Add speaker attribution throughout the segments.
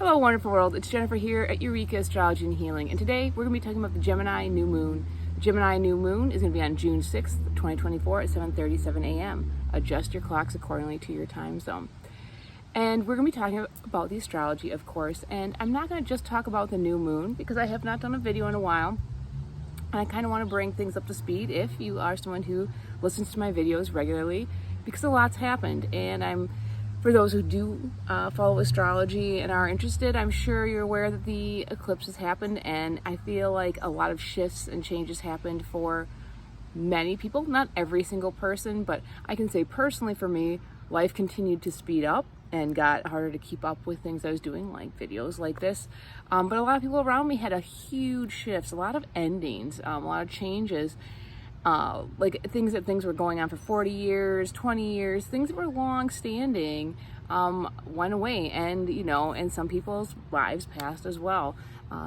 Speaker 1: Hello, wonderful world. It's Jennifer here at Eureka Astrology and Healing, and today we're going to be talking about the Gemini new moon. The Gemini new moon is going to be on June 6th, 2024 at 7:37 a.m. Adjust your clocks accordingly to your time zone. And we're going to be talking about the astrology, of course, and I'm not going to just talk about the new moon because I have not done a video in a while, and I kind of want to bring things up to speed if you are someone who listens to my videos regularly, because a lot's happened, and for those who do follow astrology and are interested, I'm sure you're aware that the eclipse has happened, and I feel like a lot of shifts and changes happened for many people, not every single person, but I can say personally for me, life continued to speed up and got harder to keep up with things I was doing, like videos like this. But a lot of people around me had a huge shifts, a lot of endings, a lot of changes. Like things were going on for 40 years, 20 years, things that were long standing went away, and some people's lives passed as well.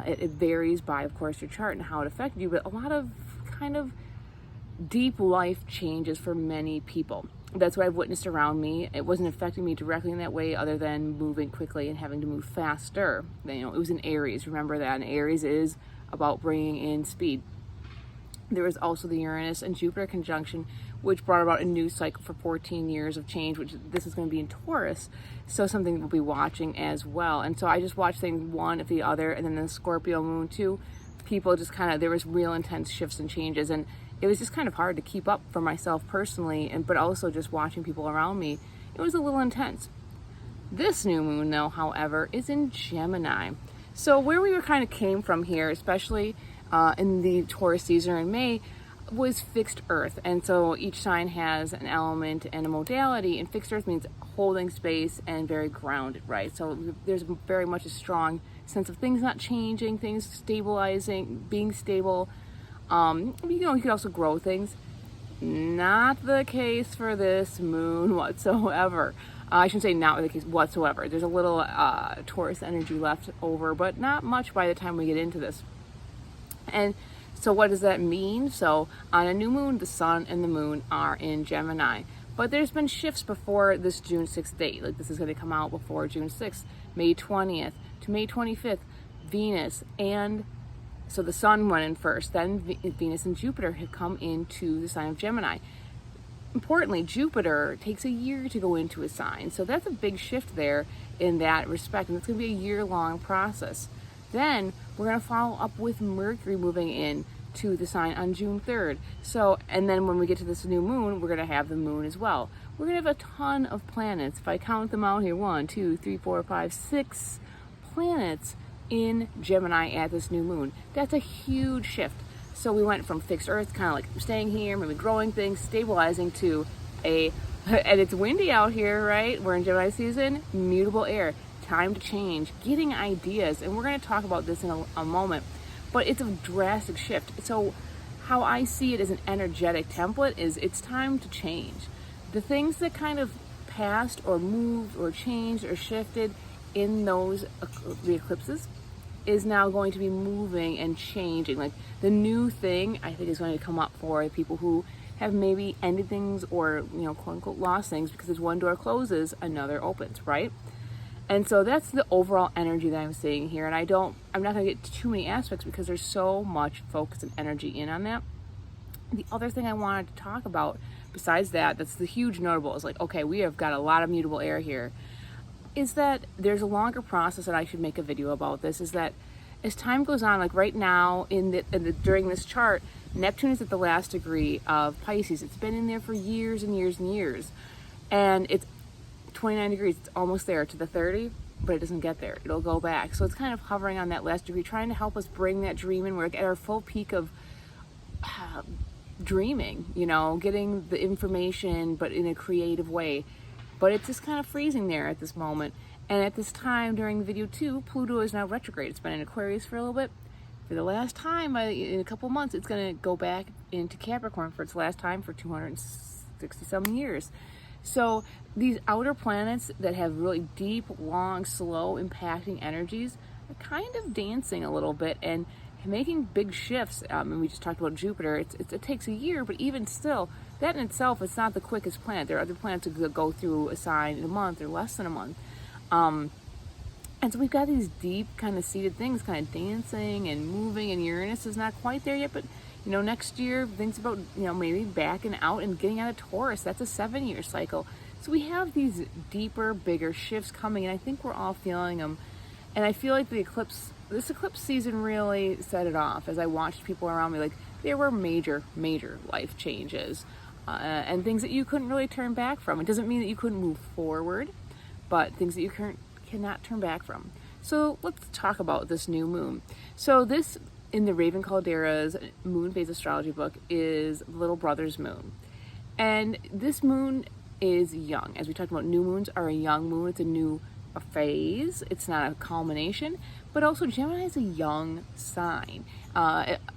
Speaker 1: It varies by, of course, your chart and how it affected you, but a lot of kind of deep life changes for many people. That's what I've witnessed around me. It wasn't affecting me directly in that way other than moving quickly and having to move faster. It was in Aries, remember that, and Aries is about bringing in speed. There was also the Uranus and Jupiter conjunction, which brought about a new cycle for 14 years of change, which this is going to be in Taurus, so something we'll be watching as well. And so I just watched things one after the other, and then the Scorpio moon too. People just there was real intense shifts and changes, and it was just kind of hard to keep up for myself personally, but also just watching people around me. It was a little intense. This new moon, though, however, is in Gemini. So where we kind of came from here, especially in the Taurus season in May, was fixed earth. And so each sign has an element and a modality, and fixed earth means holding space and very grounded, right? So there's very much a strong sense of things not changing, things stabilizing, being stable. You could also grow things. Not the case for this moon whatsoever. I shouldn't say not the case whatsoever. There's a little Taurus energy left over, but not much by the time we get into this. And so what does that mean? So on a new moon, the sun and the moon are in Gemini. But there's been shifts before this June 6th date. Like, this is going to come out before June 6th, May 20th to May 25th, Venus. And so the sun went in first, then Venus and Jupiter have come into the sign of Gemini. Importantly, Jupiter takes a year to go into a sign. So that's a big shift there in that respect. And it's going to be a year-long process. Then we're going to follow up with Mercury moving in to the sign on June 3rd. So, and then when we get to this new moon, we're going to have the moon as well. We're going to have a ton of planets. If I count them out here, 1, 2, 3, 4, 5, 6 planets in Gemini at this new moon. That's a huge shift. So we went from fixed earth, kind of like staying here, maybe growing things, stabilizing, to and it's windy out here, right? We're in Gemini season, mutable air. Time to change, getting ideas, and we're going to talk about this in a moment, but it's a drastic shift. So how I see it as an energetic template is it's time to change. The things that kind of passed or moved or changed or shifted in the eclipses is now going to be moving and changing. Like, the new thing, I think, is going to come up for people who have maybe ended things or, quote unquote, lost things, because as one door closes, another opens, right? And so that's the overall energy that I'm seeing here. And I'm not going to get too many aspects because there's so much focus and energy in on that. The other thing I wanted to talk about, besides that's the huge notable, is like, okay, we have got a lot of mutable air here, is that there's a longer process, and I should make a video about this, is that as time goes on, like right now during this chart, Neptune is at the last degree of Pisces. It's been in there for years and years and years. And it's 29 degrees, it's almost there to the 30, but it doesn't get there. It'll go back. So it's kind of hovering on that last degree, trying to help us bring that dream in. We're at our full peak of dreaming, getting the information, but in a creative way. But it's just kind of freezing there at this moment. And at this time during the video too, Pluto is now retrograde. It's been in Aquarius for a little bit. For the last time, in a couple months, it's going to go back into Capricorn for its last time for 260-some years. So these outer planets that have really deep, long, slow, impacting energies are kind of dancing a little bit and making big shifts. And we just talked about Jupiter. It takes a year, but even still, that in itself is not the quickest planet. There are other planets that go through a sign in a month or less than a month. And And so we've got these deep kind of seated things kind of dancing and moving, and Uranus is not quite there yet, but next year, things about, maybe backing out and getting out of Taurus. That's a 7-year cycle. So we have these deeper, bigger shifts coming, and I think we're all feeling them. And I feel like this eclipse season really set it off. As I watched people around me, like, there were major, major life changes and things that you couldn't really turn back from. It doesn't mean that you couldn't move forward, but things that you cannot turn back from. So let's talk about this new moon. So this, in the Raven Caldera's moon phase astrology book, is Little Brother's moon. And this moon is young. As we talked about, new moons are a young moon. It's a new phase. It's not a culmination, but also Gemini is a young sign,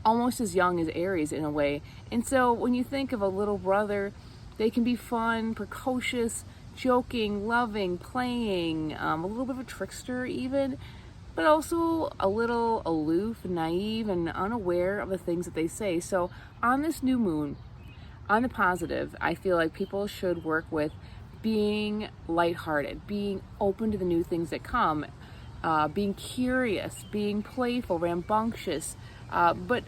Speaker 1: almost as young as Aries in a way. And so when you think of a little brother, they can be fun, precocious, joking, loving, playing, a little bit of a trickster even, but also a little aloof, naive, and unaware of the things that they say. So on this new moon, on the positive, I feel like people should work with being lighthearted, being open to the new things that come, being curious, being playful, rambunctious, but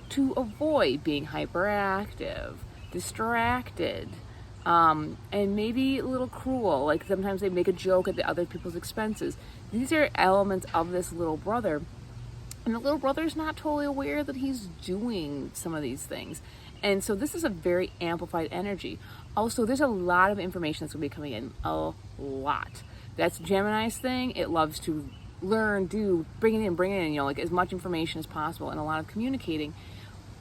Speaker 1: to avoid being hyperactive, distracted, and maybe a little cruel. Like sometimes they make a joke at the other people's expenses. These are elements of this little brother. And the little brother's not totally aware that he's doing some of these things. And so this is a very amplified energy. Also, there's a lot of information that's going to be coming in. A lot. That's Gemini's thing. It loves to learn, bring it in, like as much information as possible, and a lot of communicating.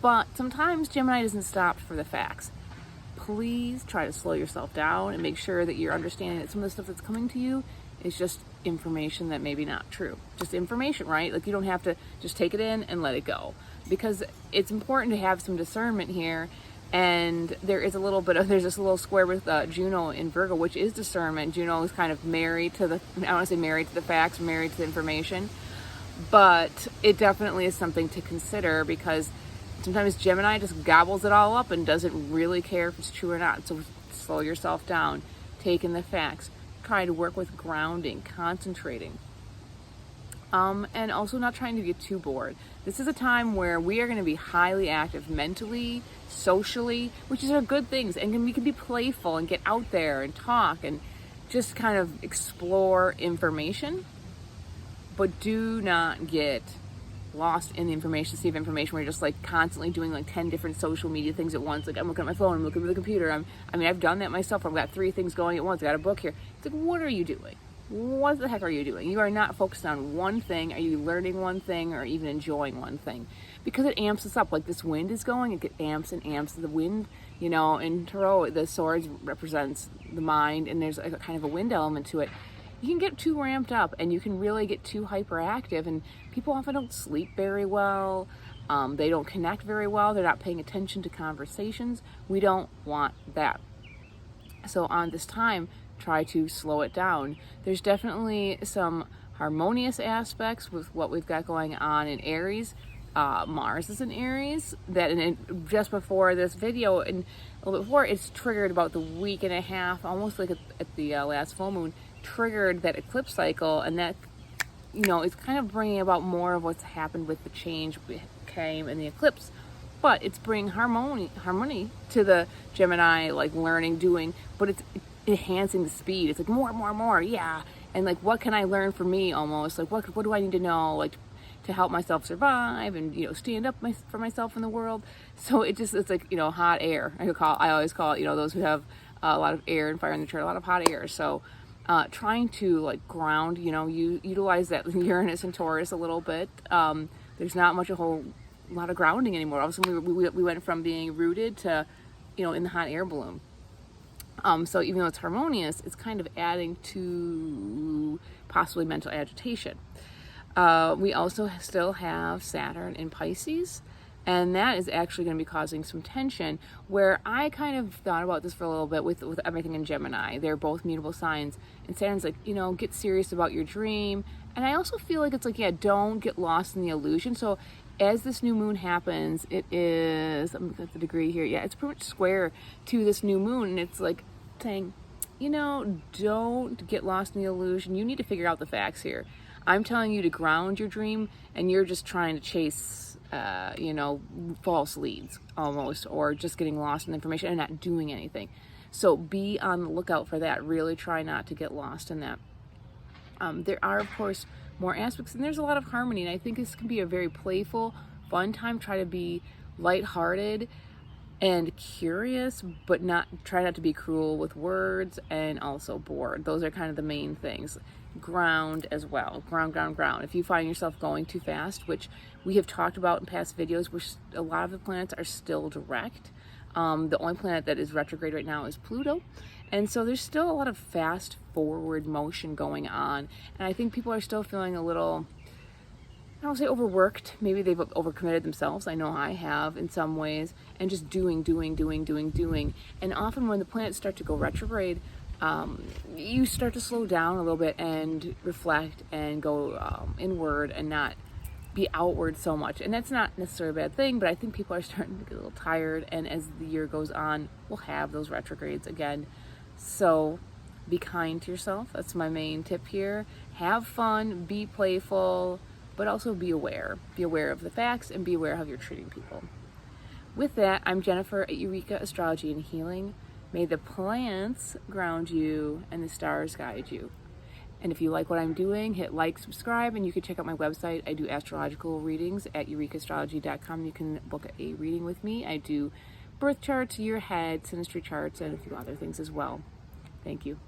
Speaker 1: But sometimes Gemini doesn't stop for the facts. Please try to slow yourself down and make sure that you're understanding that some of the stuff that's coming to you is just information that may be not true. Just information, right? Like you don't have to just take it in and let it go, because it's important to have some discernment here. And there's this little square with Juno in Virgo, which is discernment. Juno is kind of married to I don't want to say married to the facts, married to the information, but it definitely is something to consider, because sometimes Gemini just gobbles it all up and doesn't really care if it's true or not. So slow yourself down, take in the facts, try to work with grounding, concentrating. And also not trying to get too bored. This is a time where we are going to be highly active mentally, socially, which are good things. And we can be playful and get out there and talk and just kind of explore information. But do not get lost in the information, sea of information, where you're just like constantly doing like 10 different social media things at once. Like I'm looking at my phone, I'm looking at the computer. I've done that myself. I've got 3 things going at once. I got a book here. It's like, what are you doing? What the heck are you doing? You are not focused on one thing. Are you learning one thing or even enjoying one thing? Because it amps us up. Like this wind is going, it amps and amps the wind. In Tarot, the swords represents the mind, and there's a kind of a wind element to it. You can get too ramped up, and you can really get too hyperactive, and people often don't sleep very well. They don't connect very well. They're not paying attention to conversations. We don't want that. So on this time, try to slow it down. There's definitely some harmonious aspects with what we've got going on in Aries. Mars is in Aries. Just before this video, and a little bit before, it's triggered about the week and a half, almost like at the last full moon, triggered that eclipse cycle, and that it's kind of bringing about more of what's happened with the change came in the eclipse. But it's bringing harmony to the Gemini, like learning, doing, but it's enhancing the speed. It's like more, yeah. And like, what can I learn for me almost? Like, what do I need to know, like, to help myself survive and, stand up for myself in the world? So it's like, hot air. I always call it, those who have a lot of air and fire in the chart, a lot of hot air. So trying to like ground, you utilize that Uranus and Taurus a little bit. There's not much a lot of grounding anymore. All of a sudden we went from being rooted to, in the hot air balloon. So even though it's harmonious, it's kind of adding to possibly mental agitation. We also still have Saturn in Pisces, and that is actually going to be causing some tension, where I kind of thought about this for a little bit with everything in Gemini. They're both mutable signs, and Saturn's like, get serious about your dream. And I also feel like it's like, yeah, don't get lost in the illusion. So as this new moon happens, it is, I'm looking at the degree here, yeah, it's pretty much square to this new moon, and it's like saying, don't get lost in the illusion. You need to figure out the facts here. I'm telling you to ground your dream, and you're just trying to chase, false leads almost, or just getting lost in information and not doing anything. So be on the lookout for that. Really try not to get lost in that. There are, of course, more aspects, and there's a lot of harmony, and I think this can be a very playful, fun time. Try to be lighthearted and curious, but try not to be cruel with words, and also bored. Those are kind of the main things. Ground as well. Ground. If you find yourself going too fast, which we have talked about in past videos, where a lot of the planets are still direct. The only planet that is retrograde right now is Pluto. And so there's still a lot of fast forward motion going on. And I think people are still feeling a little, I don't say overworked. Maybe they've overcommitted themselves. I know I have in some ways. And just doing. And often when the planets start to go retrograde, you start to slow down a little bit and reflect and go inward and not be outward so much. And that's not necessarily a bad thing, but I think people are starting to get a little tired, and as the year goes on, we'll have those retrogrades again. So be kind to yourself. That's my main tip here. Have fun, be playful, but also be aware. Be aware of the facts and be aware of how you're treating people. With that, I'm Jennifer at Eureka Astrology and Healing. May the plants ground you and the stars guide you. And if you like what I'm doing, hit like, subscribe, and you can check out my website. I do astrological readings at eurekaastrology.com. You can book a reading with me. I do birth charts, year ahead, synastry charts, and a few other things as well. Thank you.